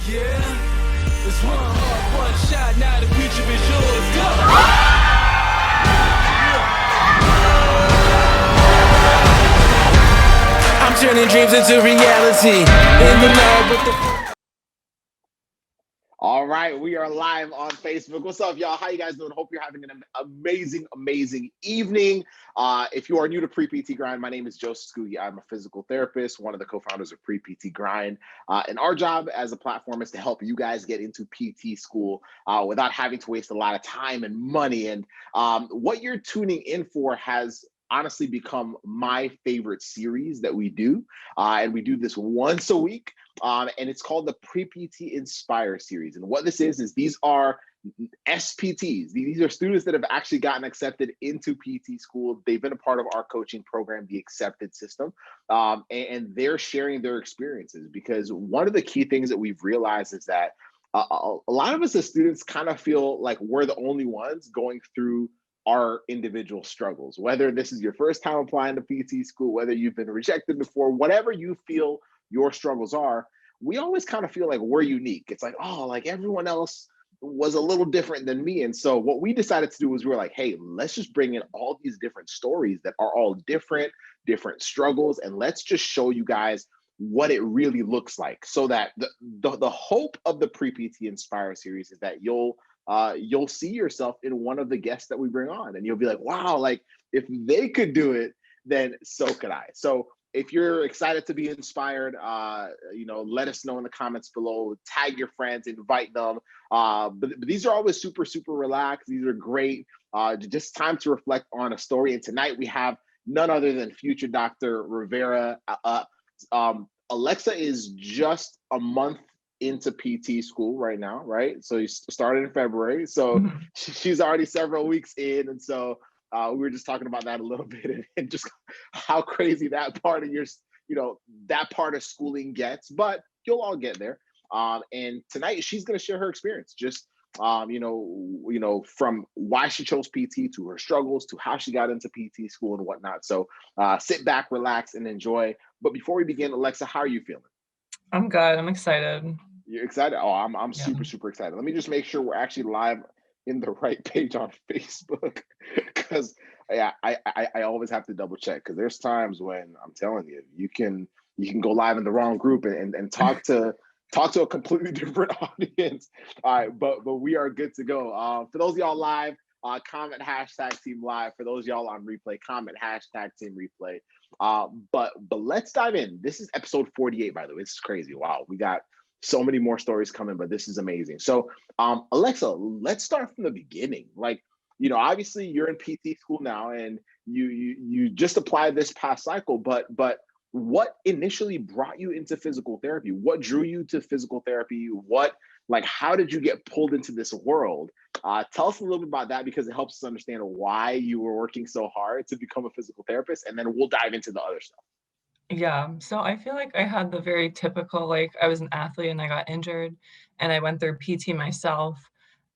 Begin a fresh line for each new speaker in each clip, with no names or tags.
Yeah, it's one heart, one shot, now the future is yours. Go! I'm turning dreams into reality. In the lab with the...
All right, we are live on Facebook. What's up, y'all? How you guys doing? Hope you're having an amazing evening. If you are new to Pre-PT Grind, my name is 𝗀𝘃-𝙧𝙚. I'm a physical therapist, one of the co-founders of Pre-PT Grind. And our job as a platform is to help you guys get into PT school without having to waste a lot of time and money. And what you're tuning in for has honestly become my favorite series that we do. And we do this once a week. And it's called the Pre-PT Inspire series. And what this is these are SPTs. These are students that have actually gotten accepted into PT school. They've been a part of our coaching program, the Accepted System, and they're sharing their experiences, because one of the key things that we've realized is that a lot of us as students kind of feel like we're the only ones going through our individual struggles, whether this is your first time applying to PT school, whether you've been rejected before, whatever you feel your struggles are, we always kind of feel like we're unique. It's like, oh, like everyone else was a little different than me. And so what we decided to do was we were like, hey, let's just bring in all these different stories that are all different struggles, and let's just show you guys what it really looks like. So that the hope of the Pre-PT Inspire series is that you'll see yourself in one of the guests that we bring on, and you'll be like, wow, like if they could do it, then so could I. So if you're excited to be inspired, let us know in the comments below, tag your friends, invite them. But these are always super relaxed. These are great, just time to reflect on a story. And tonight we have none other than future Dr. Rivera. Alexa is just a month into PT school right now, right? So you started in February. So she's already several weeks in. And so we were just talking about that a little bit, and just how crazy that part of that part of schooling gets, but you'll all get there. And tonight she's going to share her experience, just, from why she chose PT to her struggles to how she got into PT school and whatnot. So sit back, relax, and enjoy. But before we begin, Alexa, how are you feeling?
I'm good. I'm excited.
You're excited? Oh, I'm super excited. Let me just make sure we're actually live in the right page on Facebook, because I always have to double check, because there's times when I'm telling you can go live in the wrong group and talk to a completely different audience. All right, but we are good to go. For those of y'all live, comment #team live. For those of y'all on replay, comment #team replay. But let's dive in. This is episode 48, by the way. It's crazy. Wow, we got so many more stories coming, but this is amazing. So Alexa, let's start from the beginning. Like, obviously you're in PT school now, and you just applied this past cycle, but what initially brought you into physical therapy? What drew you to physical therapy? How did you get pulled into this world? Tell us a little bit about that, because it helps us understand why you were working so hard to become a physical therapist, and then we'll dive into the other stuff.
Yeah, so I feel like I had the very typical, I was an athlete and I got injured, and I went through PT myself,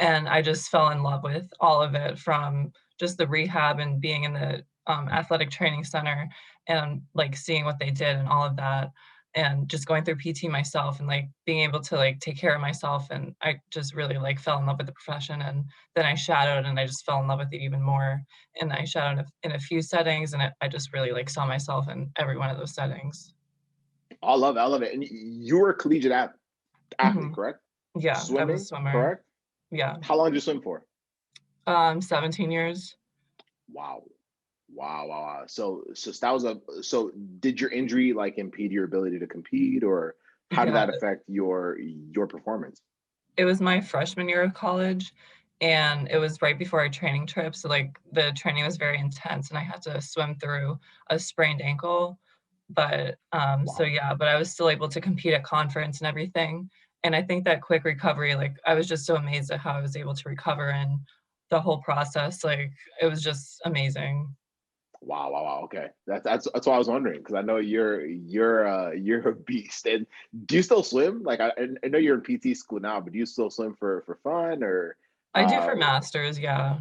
and I just fell in love with all of it, from just the rehab and being in the athletic training center, and seeing what they did and all of that, and just going through PT myself, and being able to take care of myself. And I just really fell in love with the profession. And then I shadowed, and I just fell in love with it even more. And I shadowed in a few settings, and I just really saw myself in every one of those settings.
I love it. And you were a collegiate athlete, correct?
Yeah,
swimming,
I was a swimmer.
Correct?
Yeah.
How long did you swim for?
17 years.
Wow. So did your injury impede your ability to compete, or how did that affect your performance?
It was my freshman year of college, and it was right before our training trip. So the training was very intense, and I had to swim through a sprained ankle. But
Wow.
but I was still able to compete at conference and everything. And I think that quick recovery, I was just so amazed at how I was able to recover, and the whole process, it was just amazing.
Wow. Okay, that's what I was wondering, because I know you're a beast. And do you still swim? I know you're in PT school now, but do you still swim for fun, or?
I do for masters, yeah.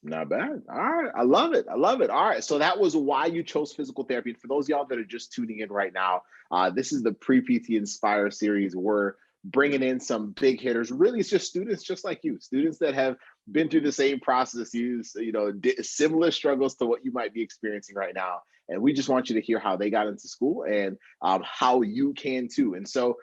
Not bad. All right, I love it. All right, so that was why you chose physical therapy. And for those of y'all that are just tuning in right now, this is the Pre-PT Inspire series. We're bringing in some big hitters. Really, it's just students just like you, students that have been through the same processes, similar struggles to what you might be experiencing right now. And we just want you to hear how they got into school and how you can too. And so,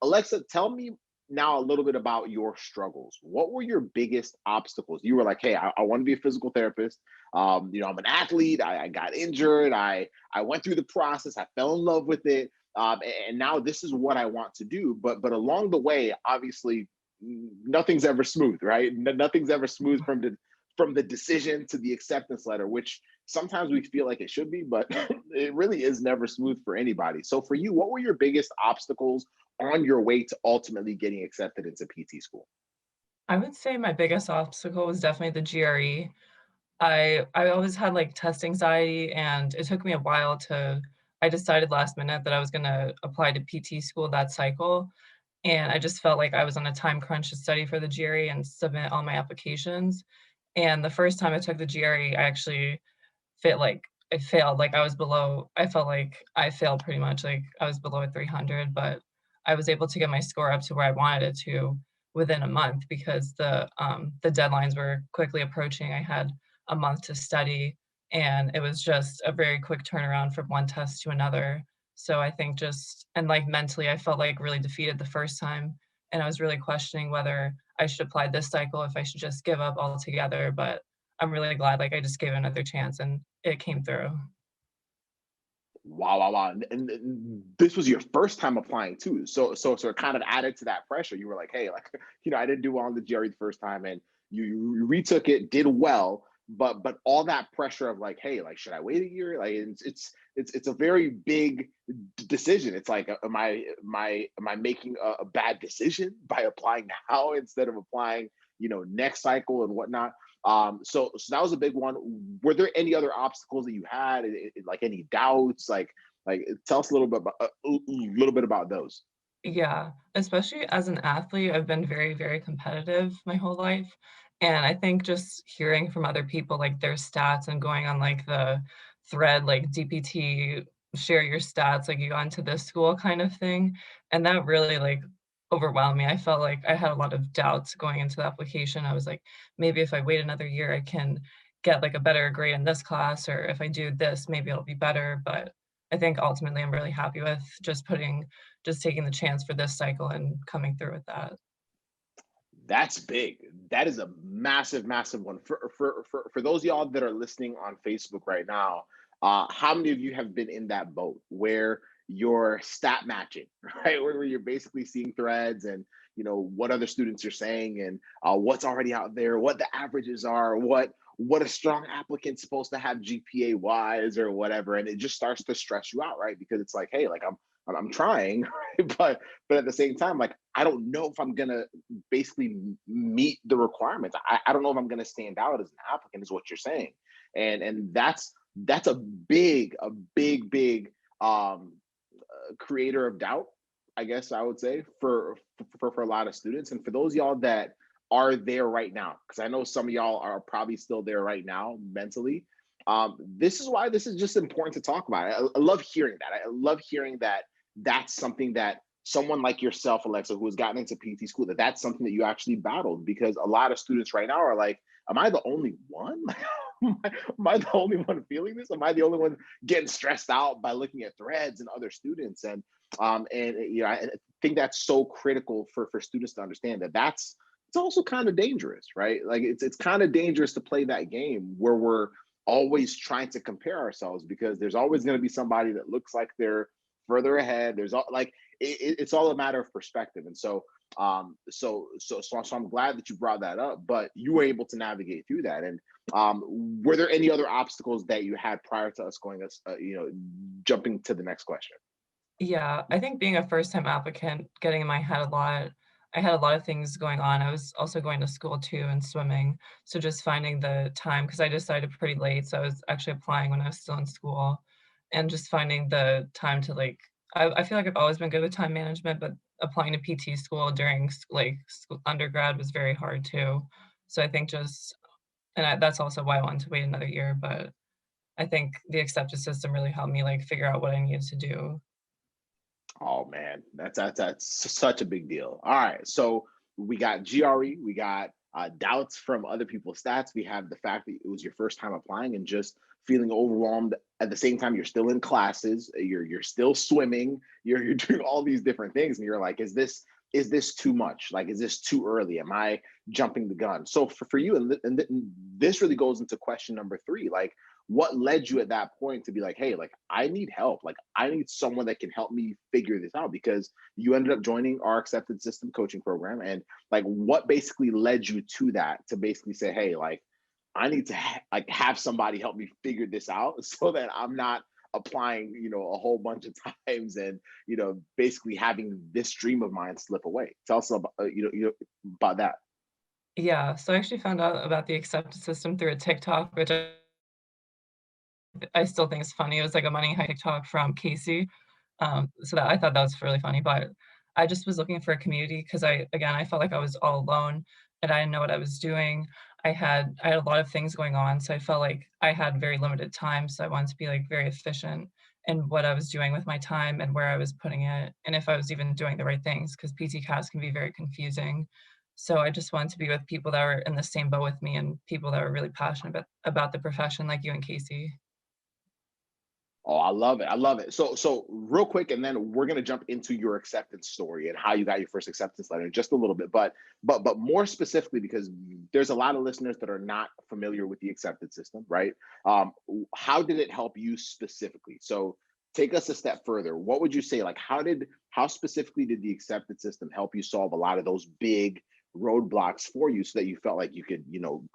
Alexa, tell me now a little bit about your struggles. What were your biggest obstacles? You were like, hey, I want to be a physical therapist. I'm an athlete. I got injured. I went through the process. I fell in love with it. And now this is what I want to do. But along the way, obviously, nothing's ever smooth, right? Nothing's ever smooth from the decision to the acceptance letter, which sometimes we feel like it should be, but it really is never smooth for anybody. So for you, what were your biggest obstacles on your way to ultimately getting accepted into PT school?
I would say my biggest obstacle was definitely the GRE. I always had like test anxiety, and it took me a while I decided last minute that I was gonna apply to PT school that cycle. And I just felt like I was on a time crunch to study for the GRE and submit all my applications. And the first time I took the GRE, I actually I failed. Like I felt like I failed pretty much. Like I was below a 300, but I was able to get my score up to where I wanted it to within a month because the deadlines were quickly approaching. I had a month to study, and it was just a very quick turnaround from one test to another. So I think like mentally, I felt like really defeated the first time, and I was really questioning whether I should apply this cycle, if I should just give up altogether. But I'm really glad like I just gave it another chance and it came through.
Wow, wow, wow. And this was your first time applying too. So it kind of added to that pressure. You were like, hey, like, I didn't do well on the GRE the first time, and you retook it, did well, but all that pressure of like, hey, like, should I wait a year? Like it's a very big decision. It's like, am I making a bad decision by applying now instead of applying, next cycle and whatnot? So that was a big one. Were there any other obstacles that you had, like any doubts? Like tell us a little bit about those.
Yeah, especially as an athlete, I've been very, very competitive my whole life. And I think just hearing from other people, like their stats and going on like the thread, like DPT, share your stats, like you got into this school kind of thing. And that really like overwhelmed me. I felt like I had a lot of doubts going into the application. I was like, maybe if I wait another year, I can get like a better grade in this class, or if I do this, maybe it'll be better. But I think ultimately I'm really happy with just taking the chance for this cycle and coming through with that.
That's big. That is a massive, massive one. For those of y'all that are listening on Facebook right now, how many of you have been in that boat where you're stat matching, right? Where you're basically seeing threads and what other students are saying and what's already out there, what the averages are, what a strong applicant's supposed to have GPA wise or whatever, and it just starts to stress you out, right? Because it's like, hey, like I'm trying, right? But at the same time, like I don't know if I'm gonna basically meet the requirements. I don't know if I'm gonna stand out as an applicant, is what you're saying, and that's a big creator of doubt, I guess I would say, for a lot of students. And for those y'all that are there right now, because I know some of y'all are probably still there right now mentally. This is why this is just important to talk about. I love hearing that. I love hearing that that's something that someone like yourself, Alexa, who has gotten into PT school, that's something that you actually battled, because a lot of students right now are like, am I the only one? Am I the only one feeling this? Am I the only one getting stressed out by looking at threads and other students? And I think that's so critical for students to understand that it's also kind of dangerous, right? Like it's kind of dangerous to play that game where we're always trying to compare ourselves, because there's always going to be somebody that looks like they're further ahead. It's all a matter of perspective. And so I'm glad that you brought that up, but you were able to navigate through that. And were there any other obstacles that you had prior to us jumping to the next question?
Yeah, I think being a first-time applicant, getting in my head a lot, I had a lot of things going on. I was also going to school too and swimming. So just finding the time, because I decided pretty late. So I was actually applying when I was still in school, and just finding the time to I feel like I've always been good with time management, but applying to PT school during undergrad was very hard too. So I think that's also why I wanted to wait another year. But I think the acceptance system really helped me figure out what I needed to do.
Oh man, that's such a big deal. All right, so we got GRE, we got doubts from other people's stats. We have the fact that it was your first time applying and just feeling overwhelmed. At the same time, you're still in classes, you're still swimming, you're doing all these different things, and you're like, is this too much? Like, is this too early? Am I jumping the gun? So for you, and this really goes into question number three, like what led you at that point to be like, hey, like I need help, like I need someone that can help me figure this out, because you ended up joining our accepted system coaching program, and like what basically led you to that, to basically say, hey, like I need to like have somebody help me figure this out so that I'm not applying, a whole bunch of times and, basically having this dream of mine slip away. Tell us about, about that.
Yeah, so I actually found out about the acceptance system through a TikTok, which I still think is funny. It was like a money hike TikTok from 𝗀𝘂. So that I thought that was really funny, but I just was looking for a community because I felt like I was all alone and I didn't know what I was doing. I had a lot of things going on, so I felt like I had very limited time. So I wanted to be like very efficient in what I was doing with my time and where I was putting it, and if I was even doing the right things, because PT class can be very confusing. So I just wanted to be with people that were in the same boat with me and people that were really passionate about the profession, like you and 𝗀𝘂.
Oh, I love it. I love it. So real quick, and then we're gonna jump into your acceptance story and how you got your first acceptance letter in just a little bit. But more specifically, because there's a lot of listeners that are not familiar with the acceptance system, right? How did it help you specifically? So take us a step further. What would you say? Like, how specifically did the acceptance system help you solve a lot of those big roadblocks for you, so that you felt like you could,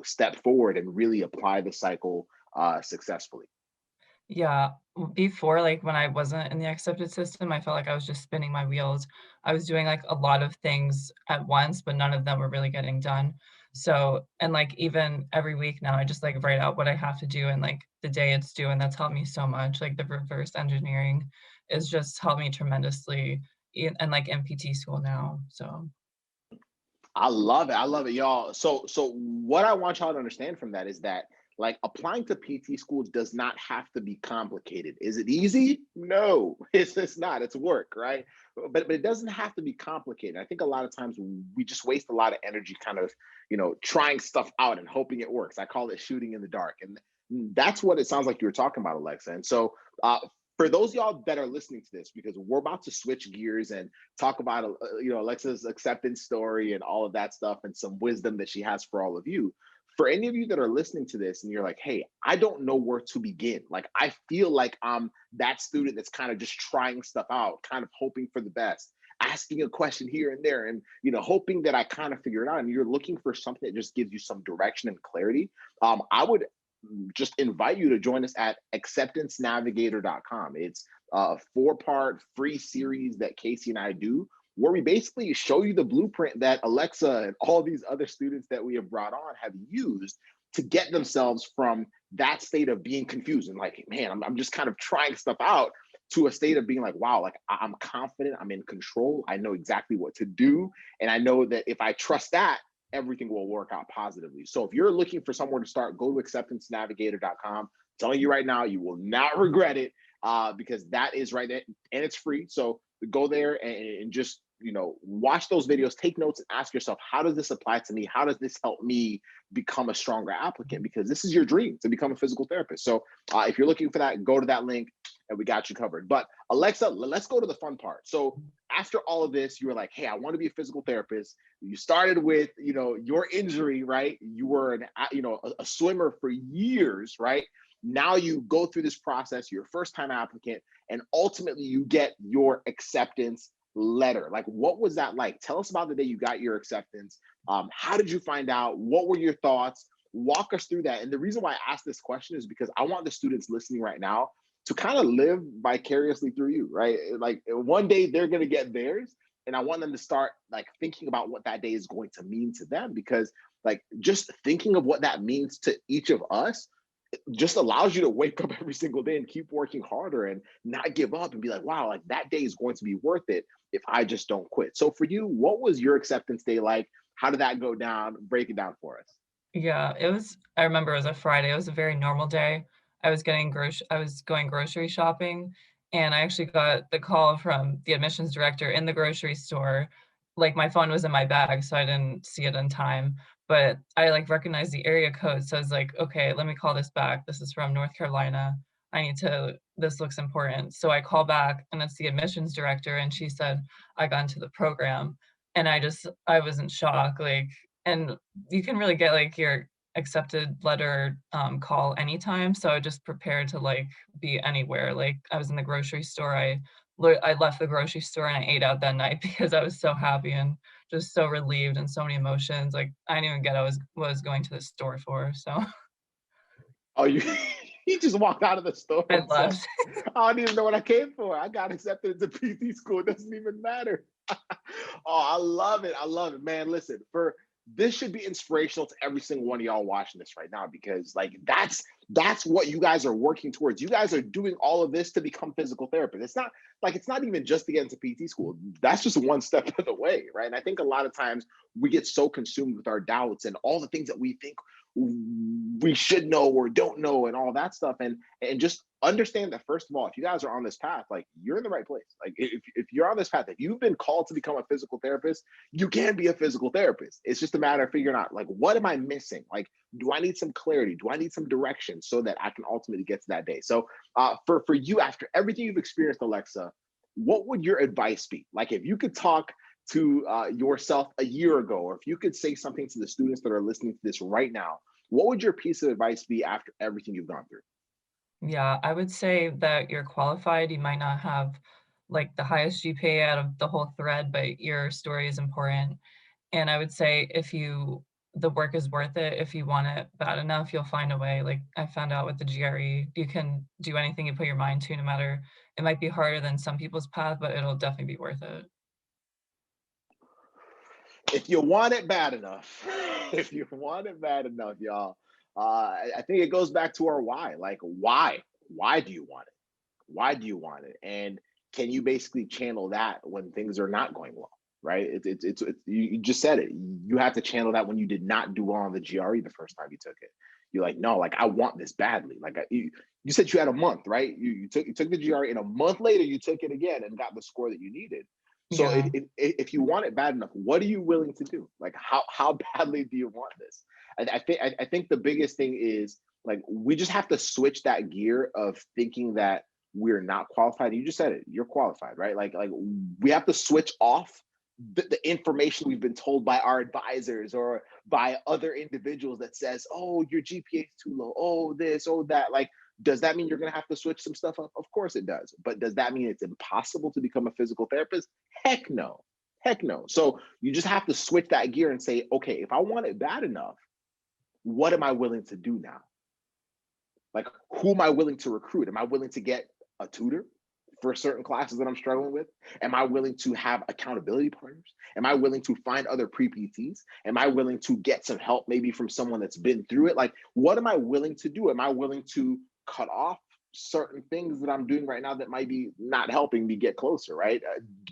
step forward and really apply the cycle successfully?
Yeah, before, like, when I wasn't in the accepted system, I felt like I was just spinning my wheels. I was doing, like, a lot of things at once, but none of them were really getting done. So and, like, even every week now, I just, like, write out what I have to do and, like, the day it's due, and that's helped me so much. Like, the reverse engineering is just helped me tremendously and, like, in PT school now, so
I love it. I love it, y'all. So what I want y'all to understand from that is that, like, applying to PT school does not have to be complicated. Is it easy? No, it's not. It's work, right? But it doesn't have to be complicated. I think a lot of times we just waste a lot of energy kind of, trying stuff out and hoping it works. I call it shooting in the dark. And that's what it sounds like you were talking about, Alexa. And so for those y'all that are listening to this, because we're about to switch gears and talk about Alexa's acceptance story and all of that stuff and some wisdom that she has for all of you. For any of you that are listening to this and you're like, hey, I don't know where to begin, like I feel like I'm that student that's kind of just trying stuff out, kind of hoping for the best, asking a question here and there, and hoping that I kind of figure it out, and you're looking for something that just gives you some direction and clarity. I would just invite you to join us at acceptancenavigator.com. It's a 4-part free series that 𝗀𝘂 and I do, where we basically show you the blueprint that Alexa and all these other students that we have brought on have used to get themselves from that state of being confused and like, man, I'm just kind of trying stuff out, to a state of being like, wow, like I'm confident, I'm in control, I know exactly what to do, and I know that if I trust that, everything will work out positively. So if you're looking for somewhere to start, go to acceptancenavigator.com. Telling you right now, you will not regret it, because that is right there, and it's free. So go there and just watch those videos, take notes, and ask yourself, how does this apply to me? How does this help me become a stronger applicant? Because this is your dream, to become a physical therapist. So if you're looking for that, go to that link and we got you covered. But Alexa, let's go to the fun part. So after all of this, you were like, hey, I want to be a physical therapist. You started with your injury, right? You were a swimmer for years, right? Now you go through this process, you're a first-time applicant, and ultimately you get your acceptance letter. Like, what was that like? Tell us about the day you got your acceptance. How did you find out? What were your thoughts? Walk us through that. And the reason why I asked this question is because I want the students listening right now to kind of live vicariously through you, right? Like one day they're going to get theirs, and I want them to start like thinking about what that day is going to mean to them, because like just thinking of what that means to each of us just allows you to wake up every single day and keep working harder and not give up and be like, wow, like that day is going to be worth it if I just don't quit. So for you, what was your acceptance day like? How did that go down? Break it down for us.
yeah, I remember it was a Friday. It was a very normal day. I was going grocery shopping, and I actually got the call from the admissions director in the grocery store. Like, my phone was in my bag, so I didn't see it in time, but I, like, recognized the area code, so I was like, "Okay, let me call this back. This is from North Carolina. This looks important." So I call back, and it's the admissions director, and she said I got into the program, and I was in shock, like, and you can really get, like, your accepted letter, call anytime, so I just prepared to, like, be anywhere. Like, I was in the grocery store, I left the grocery store and I ate out that night because I was so happy and just so relieved and so many emotions. Like, I didn't even get what I was going to the store for, so
Oh, you he just walked out of the store
I
and said,
left.
I don't even know what I came for. I got accepted into PT school. It doesn't even matter. Oh, I love it. I love it, man. Listen, for this should be inspirational to every single one of y'all watching this right now, because like that's what you guys are working towards. You guys are doing all of this to become physical therapists. It's not even just to get into PT school. That's just one step of the way, right? And I think a lot of times we get so consumed with our doubts and all the things that we think we should know or don't know and all that stuff, and just understand that, first of all, if you guys are on this path, like, you're in the right place. Like, if you're on this path, if you've been called to become a physical therapist, you can be a physical therapist. It's just a matter of figuring out, like, what am I missing? Like, do I need some clarity? Do I need some direction so that I can ultimately get to that day? So for you, after everything you've experienced, Alexa, what would your advice be? Like, if you could talk to yourself a year ago, or if you could say something to the students that are listening to this right now, what would your piece of advice be after everything you've gone through?
Yeah, I would say that you're qualified. You might not have, like, the highest GPA out of the whole thread, but your story is important. And I would say the work is worth it. If you want it bad enough, you'll find a way. Like, I found out with the GRE, you can do anything you put your mind to, no matter, it might be harder than some people's path, but it'll definitely be worth it.
If you want it bad enough, if you want it bad enough, y'all, I think it goes back to our why. Like, why do you want it? Why do you want it? And can you basically channel that when things are not going well? Right? You just said it. You have to channel that when you did not do well on the GRE the first time you took it. You're like, no, like, I want this badly. Like, you said you had a month, right? You took the GRE, and a month later you took it again and got the score that you needed. So
Yeah.
if you want it bad enough, what are you willing to do? Like, how badly do you want this? I think the biggest thing is, like, we just have to switch that gear of thinking that we're not qualified. You just said it. You're qualified, right? Like we have to switch off the information we've been told by our advisors or by other individuals that says, oh, your GPA is too low. Oh, this, oh, that. Like, does that mean you're going to have to switch some stuff up? Of course it does. But does that mean it's impossible to become a physical therapist? Heck no. Heck no. So you just have to switch that gear and say, okay, if I want it bad enough, what am I willing to do now? Like, who am I willing to recruit? Am I willing to get a tutor for certain classes that I'm struggling with? Am I willing to have accountability partners? Am I willing to find other pre-PTs? Am I willing to get some help maybe from someone that's been through it? Like, what am I willing to do? Am I willing to cut off certain things that I'm doing right now that might be not helping me get closer, right?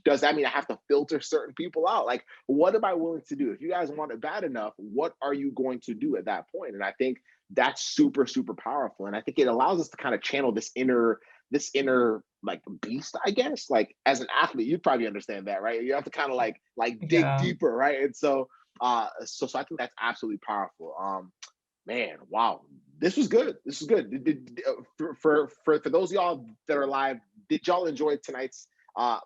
Does that mean I have to filter certain people out? Like, what am I willing to do? If you guys want it bad enough, what are you going to do at that point? And I think that's super, super powerful. And I think it allows us to kind of channel this inner like beast, I guess. Like, as an athlete, you'd probably understand that, right? You have to kind of like dig
Yeah.
deeper, right? And so so I think that's absolutely powerful. Man, wow, this was good. This is good. For those of y'all that are live, did y'all enjoy tonight's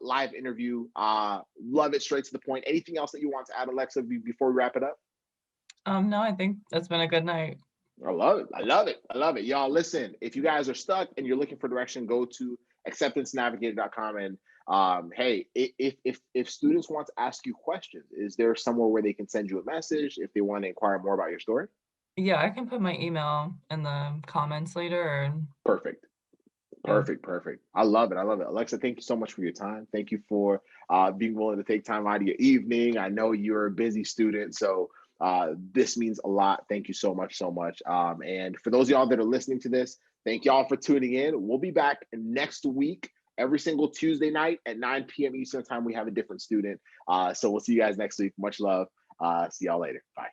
live interview? Love it, straight to the point. Anything else that you want to add, Alexa, before we wrap it up?
No, I think that's been a good night.
I love it. I love it. I love it. Y'all, listen, if you guys are stuck and you're looking for direction, go to acceptancenavigator.com. And hey, if students want to ask you questions, is there somewhere where they can send you a message if they want to inquire more about your story?
Yeah, I can put my email in the comments later, or
Perfect.
yeah.
Perfect. I love it. I love it. Alexa, thank you so much for your time. Thank you for being willing to take time out of your evening. I know you're a busy student, so this means a lot. Thank you so much. And for those of y'all that are listening to this, thank y'all for tuning in. We'll be back next week. Every single Tuesday night at 9 p.m. Eastern time, we have a different student. So we'll see you guys next week. Much love. See y'all later. Bye.